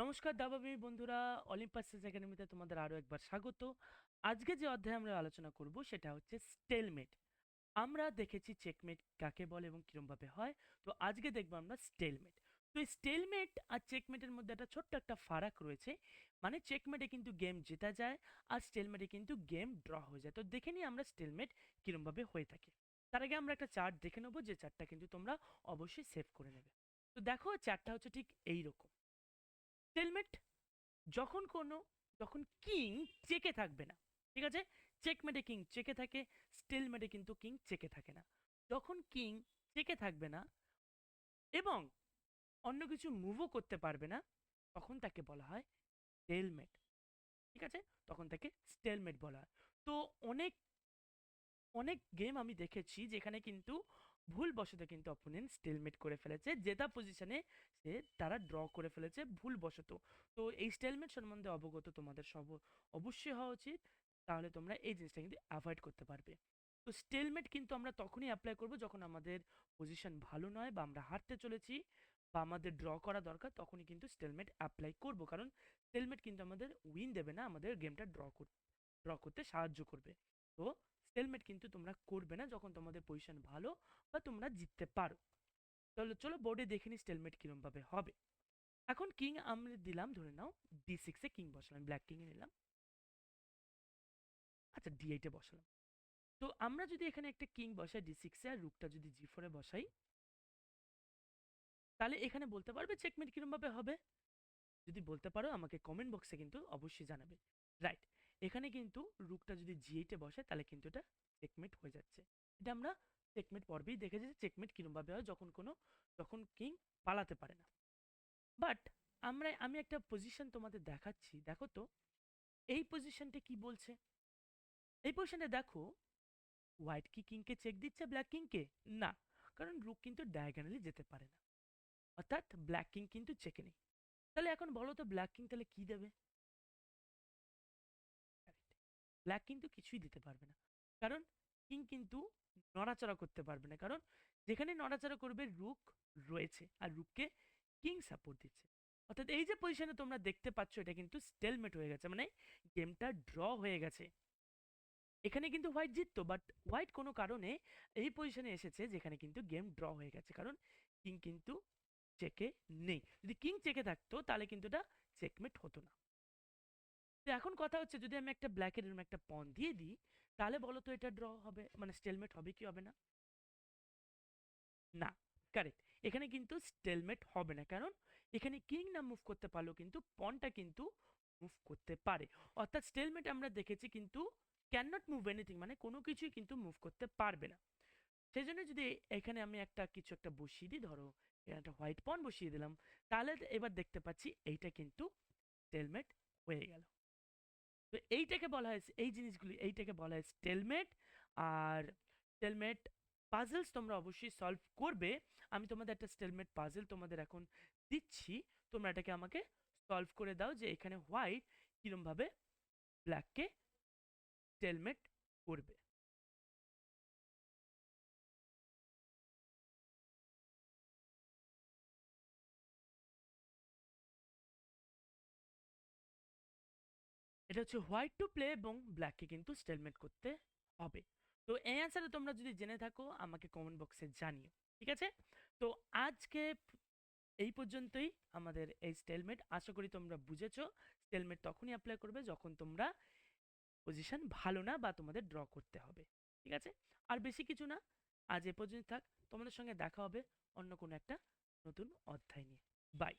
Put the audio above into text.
নমস্কার দাবামি বন্ধুরা, Olympus chess একাডেমিতে তোমাদের আরো একবার স্বাগত। আজকে যে অধ্যায়ে আমরা আলোচনা করব সেটা হচ্ছে স্টেলমেট। আমরা দেখেছি চেকমেট কাকে বলে এবং কিরম ভাবে হয়। তো আজকে দেখবো আমরা স্টেলমেট। তো এই স্টেলমেট আর চেকমেটের মধ্যে একটা ছোট্ট একটা ফারাক রয়েছে। মানে চেকমেটে কিন্তু গেম জেতা যায়, আর স্টেলমেটে কিন্তু গেম ড্র হয়ে যায়। তো দেখে নিই আমরা স্টেলমেট কিরম ভাবে হয়ে থাকে। তার আগে আমরা একটা চার্ট দেখে নেবো, যে চার্টটা কিন্তু তোমরা অবশ্যই সেভ করে নেবে। তো দেখো, চার্টটা হচ্ছে ঠিক এইরকম। স্টেলমেট যখন কোনো যখন কিং চেকে থাকবে না, ঠিক আছে? চেকমেটে কিং চেকে থাকে, স্টেলমেটে কিন্তু কিং চেকে থাকে না। যখন কিং চেকে থাকবে না এবং অন্য কিছু মুভও করতে পারবে না, তখন তাকে বলা হয় স্টেলমেট। ঠিক আছে? তখন তাকে স্টেলমেট বলা হয়। তো অনেক অনেক গেম আমি দেখেছি যেখানে কিন্তু ভুলবশত কিন্তু অপোনেন্ট স্টেলমেট করে ফেলেছে, জেতা পজিশনে সে তারা ড্র করে ফেলেছে ভুলবশত। তো এই স্টেলমেট সম্বন্ধে অবগত তোমাদের সব অবশ্যই হওয়া উচিত, তাহলে তোমরা এই জিনিসটা কিন্তু অ্যাভয়েড করতে পারবে। তো স্টেলমেট কিন্তু আমরা তখনই অ্যাপ্লাই করব যখন আমাদের পজিশন ভালো নয়, বা আমরা হারতে চলেছি, বা আমাদের ড্র করা দরকার, তখনই কিন্তু স্টেলমেট অ্যাপ্লাই করব। কারণ স্টেলমেট কিন্তু আমাদের উইন দেবে না, আমাদের গেমটা ড্র করতে সাহায্য করবে। তো স্টেলমেট কিন্তু তোমরা করবে না যখন তোমাদের পজিশন ভালো বা তোমরা জিততে পারো। তাহলে চলো বোর্ডে দেখে নি স্টেলমেট কিরম ভাবে হবে। এখন কিং আমরা দিলাম, ধরে নাও D6 এ কিং বসালাম, ব্ল্যাক কিং এ নিলাম। আচ্ছা, D8 এ বসালাম। তো আমরা যদি এখানে একটা কিং বসাই D6 এ, আর রুকটা যদি G4 এ বসাই, তাহলে এখানে বলতে পারবে চেকমেট কিরম ভাবে হবে? যদি বলতে পারো আমাকে কমেন্ট বক্সে কিন্তু অবশ্যই জানাবে। রাইট, এখানে কিন্তু রুকটা যদি G8 এ বসে, তাহলে কিন্তু এটা চেকমেট হয়ে যাচ্ছে। এটা আমরা চেকমেট পর্বেই দেখেছি যে চেকমেট কিরম ভাবে হয়, যখন কিং পালাতে পারে না। বাট আমি একটা পজিশন তোমাদের দেখাচ্ছি, দেখো তো এই পজিশনটা কি বলছে। এই পজিশনে দেখো, হোয়াইট কি কিংকে চেক দিচ্ছে ব্ল্যাক কিংকে? না, কারণ রুক কিন্তু ডায়াগোনালি যেতে পারে না, অর্থাৎ ব্ল্যাক কিং কিন্তু চেকে নেই। তাহলে এখন বলো তো ব্ল্যাক কিং তাহলে কি দেবে? ব্ল্যাক কিন্তু কিছুই দিতে পারবে না, কারণ কিং কিন্তু নড়াচড়া করতে পারবে না, কারণ যেখানে নড়াচড়া করবে রুক রয়েছে, আর রুককে কিং সাপোর্ট দিচ্ছে। অর্থাৎ এই যে পজিশনে তোমরা দেখতে পাচ্ছ, এটা কিন্তু স্টেলমেট হয়ে গেছে, মানে গেমটা ড্র হয়ে গেছে। এখানে কিন্তু হোয়াইট জিততো, বাট হোয়াইট কোনো কারণে এই পজিশনে এসেছে যেখানে কিন্তু গেম ড্র হয়ে গেছে, কারণ কিং কিন্তু চেকে নেই। যদি কিং চেকে থাকতো তাহলে কিন্তু এটা চেকমেট হতো না। তো এখন কথা হচ্ছে, যদি আমি একটা ব্ল্যাকের এরকম একটা পন দিয়ে দিই, তাহলে বলো তো এটা ড্র হবে, মানে স্টেলমেট হবে কি হবে না? না, কারেক্ট। এখানে কিন্তু স্টেলমেট হবে না, কারণ এখানে কিং না মুভ করতে পারলেও কিন্তু পনটা কিন্তু মুভ করতে পারে। অর্থাৎ স্টেলমেট আমরা দেখেছি কিন্তু ক্যান নট মুভ এনিথিং, মানে কোনো কিছুই কিন্তু মুভ করতে পারবে না। সেই জন্য যদি এখানে আমি একটা কিছু একটা বসিয়ে দিই, ধরো এখানে একটা হোয়াইট পন বসিয়ে দিলাম, তাহলে এবার দেখতে পাচ্ছি এইটা কিন্তু স্টেলমেট হয়ে গেল। তো এইটাকে বলা হয়, এই জিনিসগুলি এইটাকে বলা হয় স্টেলমেট। আর স্টেলমেট পাজলস তোমরা অবশ্যই সলভ করবে। আমি তোমাদের একটা স্টেলমেট পাজল তোমাদের এখন দিচ্ছি, তোমরা এটাকে আমাকে সলভ করে দাও, যে এখানে হোয়াইট কিরম ভাবে ব্ল্যাককে স্টেলমেট করবে। এটা হচ্ছে হোয়াইট টু প্লে এবং ব্ল্যাককে কিন্তু স্টেলমেট করতে হবে। তো এই অ্যান্সারে তোমরা যদি জেনে থাকো আমাকে কমেন্ট বক্সে জানিও। ঠিক আছে? তো আজকে এই পর্যন্তই আমাদের এই স্টেলমেট। আশা করি তোমরা বুঝেছো। স্টেলমেট তখনই অ্যাপ্লাই করবে যখন তোমরা পজিশন ভালো না, বা তোমাদের ড্র করতে হবে। ঠিক আছে? আর বেশি কিছু না, আজ এ পর্যন্ত থাক। তোমাদের সঙ্গে দেখা হবে অন্য কোনো একটা নতুন অধ্যায় নিয়ে। বাই।